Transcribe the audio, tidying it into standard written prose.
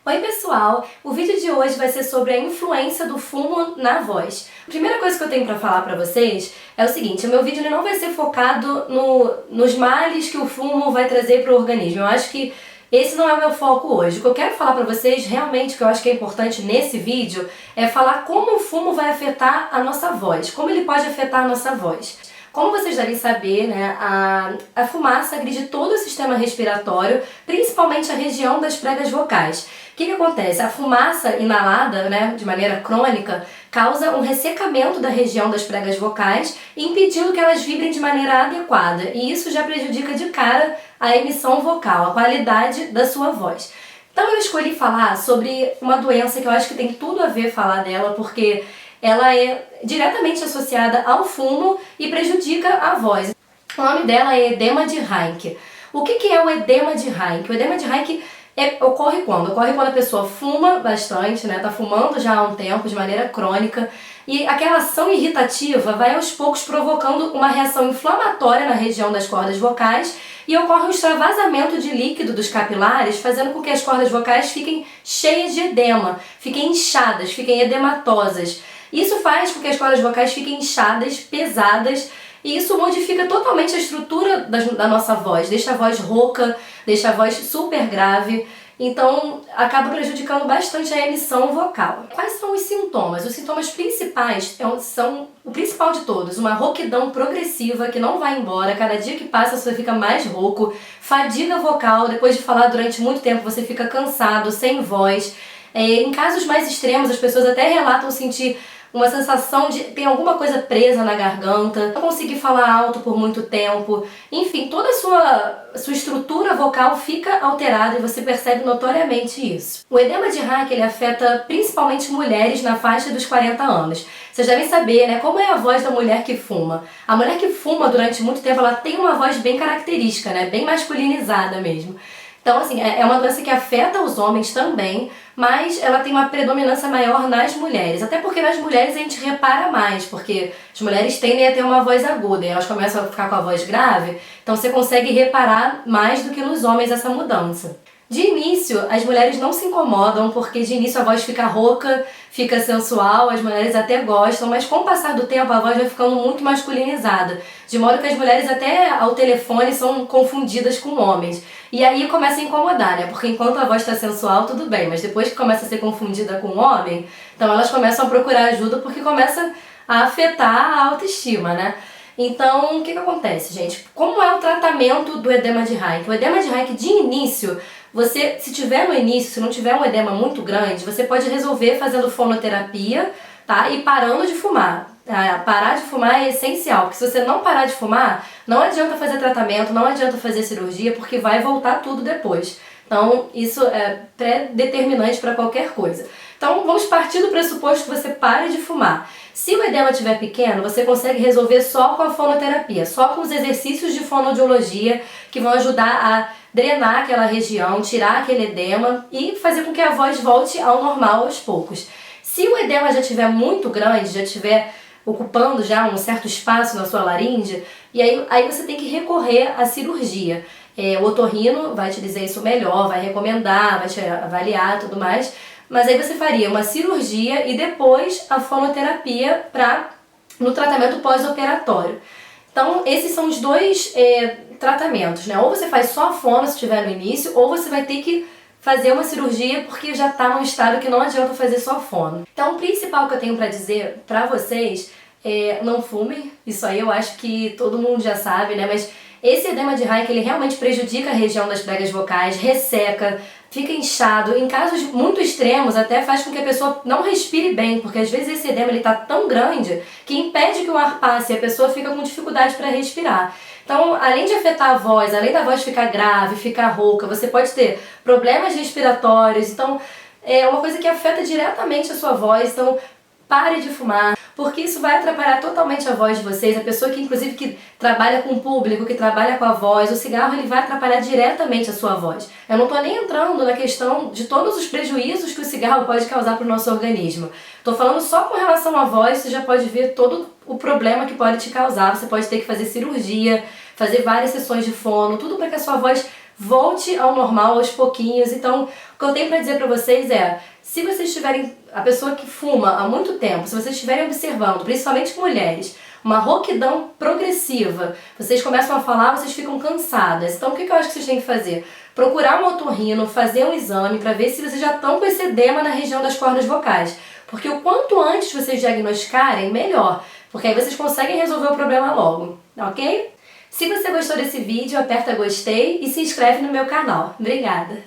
Oi pessoal, o vídeo de hoje vai ser sobre a influência do fumo na voz. A primeira coisa que eu tenho pra falar pra vocês é o seguinte: o meu vídeo não vai ser focado nos males que o fumo vai trazer pro organismo. Eu acho que esse não é o meu foco hoje. O que eu quero falar pra vocês, realmente, que eu acho que é importante nesse vídeo, é falar como o fumo vai afetar a nossa voz, como ele pode afetar a nossa voz. Como vocês devem saber, né, a fumaça agride todo o sistema respiratório, principalmente a região das pregas vocais. O que acontece? A fumaça inalada, né, de maneira crônica, causa um ressecamento da região das pregas vocais, impedindo que elas vibrem de maneira adequada. E isso já prejudica de cara a emissão vocal, a qualidade da sua voz. Então eu escolhi falar sobre uma doença que eu acho que tem tudo a ver falar dela, porque ela é diretamente associada ao fumo e prejudica a voz. O nome dela é edema de Reinke. O que é o edema de Reinke? O edema de Reinke ocorre quando? Ocorre quando a pessoa fuma bastante, né? Tá fumando já há um tempo, de maneira crônica, e aquela ação irritativa vai aos poucos provocando uma reação inflamatória na região das cordas vocais e ocorre um extravasamento de líquido dos capilares, fazendo com que as cordas vocais fiquem cheias de edema, fiquem inchadas, fiquem edematosas. Isso faz com que as cordas vocais fiquem inchadas, pesadas, e isso modifica totalmente a estrutura da nossa voz, deixa a voz rouca, deixa a voz super grave, então acaba prejudicando bastante a emissão vocal. Quais são os sintomas? Os sintomas principais são o principal de todos: uma rouquidão progressiva que não vai embora, cada dia que passa você fica mais rouco, fadiga vocal, depois de falar durante muito tempo você fica cansado, sem voz. Em casos mais extremos, as pessoas até relatam sentir uma sensação de ter alguma coisa presa na garganta, não conseguir falar alto por muito tempo, enfim, toda a sua estrutura vocal fica alterada e você percebe notoriamente isso. O edema de Reinke, ele afeta principalmente mulheres na faixa dos 40 anos. Vocês devem saber, né, como é a voz da mulher que fuma. A mulher que fuma durante muito tempo, ela tem uma voz bem característica, né, bem masculinizada mesmo. Então, assim, é uma doença que afeta os homens também, mas ela tem uma predominância maior nas mulheres. Até porque nas mulheres a gente repara mais, porque as mulheres tendem a ter uma voz aguda e elas começam a ficar com a voz grave, então você consegue reparar mais do que nos homens essa mudança. De início, as mulheres não se incomodam, porque de início a voz fica rouca, fica sensual, as mulheres até gostam, mas com o passar do tempo a voz vai ficando muito masculinizada, de modo que as mulheres até ao telefone são confundidas com homens. E aí começa a incomodar, né? Porque enquanto a voz está sensual, tudo bem, mas depois que começa a ser confundida com homem, então elas começam a procurar ajuda porque começa a afetar a autoestima, né? Então, o que acontece, gente? Como é o tratamento do edema de Reinke? O edema de Reinke, de início, você, se tiver no início, se não tiver um edema muito grande, você pode resolver fazendo fonoterapia, tá? E parando de fumar. Parar de fumar é essencial, porque se você não parar de fumar, não adianta fazer tratamento, não adianta fazer cirurgia, porque vai voltar tudo depois. Então, isso é pré-determinante para qualquer coisa. Então, vamos partir do pressuposto que você pare de fumar. Se o edema estiver pequeno, você consegue resolver só com a fonoterapia, só com os exercícios de fonoaudiologia que vão ajudar a drenar aquela região, tirar aquele edema e fazer com que a voz volte ao normal aos poucos. Se o edema já estiver muito grande, já estiver ocupando já um certo espaço na sua laringe, e aí você tem que recorrer à cirurgia. O otorrino vai te dizer isso melhor, vai recomendar, vai te avaliar e tudo mais, mas aí você faria uma cirurgia e depois a fonoterapia no tratamento pós-operatório. Então, esses são os dois tratamentos, né? Ou você faz só a fono se estiver no início, ou você vai ter que fazer uma cirurgia porque já está num estado que não adianta fazer só fono. Então, o principal que eu tenho para dizer para vocês é: não fumem. Isso aí eu acho que todo mundo já sabe, né? Mas esse edema de Reinke, ele realmente prejudica a região das pregas vocais, resseca, fica inchado. Em casos muito extremos, até faz com que a pessoa não respire bem, porque às vezes esse edema está tão grande que impede que o ar passe e a pessoa fica com dificuldade para respirar. Então, além de afetar a voz, além da voz ficar grave, ficar rouca, você pode ter problemas respiratórios. Então, é uma coisa que afeta diretamente a sua voz. Então, pare de fumar, porque isso vai atrapalhar totalmente a voz de vocês. A pessoa que, inclusive, que trabalha com o público, que trabalha com a voz, o cigarro, ele vai atrapalhar diretamente a sua voz. Eu não estou nem entrando na questão de todos os prejuízos que o cigarro pode causar para o nosso organismo. Estou falando só com relação à voz. Você já pode ver todo o problema que pode te causar. Você pode ter que fazer cirurgia, fazer várias sessões de fono, tudo para que a sua voz volte ao normal aos pouquinhos. Então, o que eu tenho para dizer para vocês é, se vocês tiverem, a pessoa que fuma há muito tempo, se vocês estiverem observando, principalmente mulheres, uma rouquidão progressiva, vocês começam a falar, vocês ficam cansadas. Então, o que eu acho que vocês têm que fazer? Procurar um otorrino, fazer um exame para ver se vocês já estão com esse edema na região das cordas vocais. Porque o quanto antes vocês diagnosticarem, melhor. Porque aí vocês conseguem resolver o problema logo, ok? Se você gostou desse vídeo, aperta gostei e se inscreve no meu canal. Obrigada!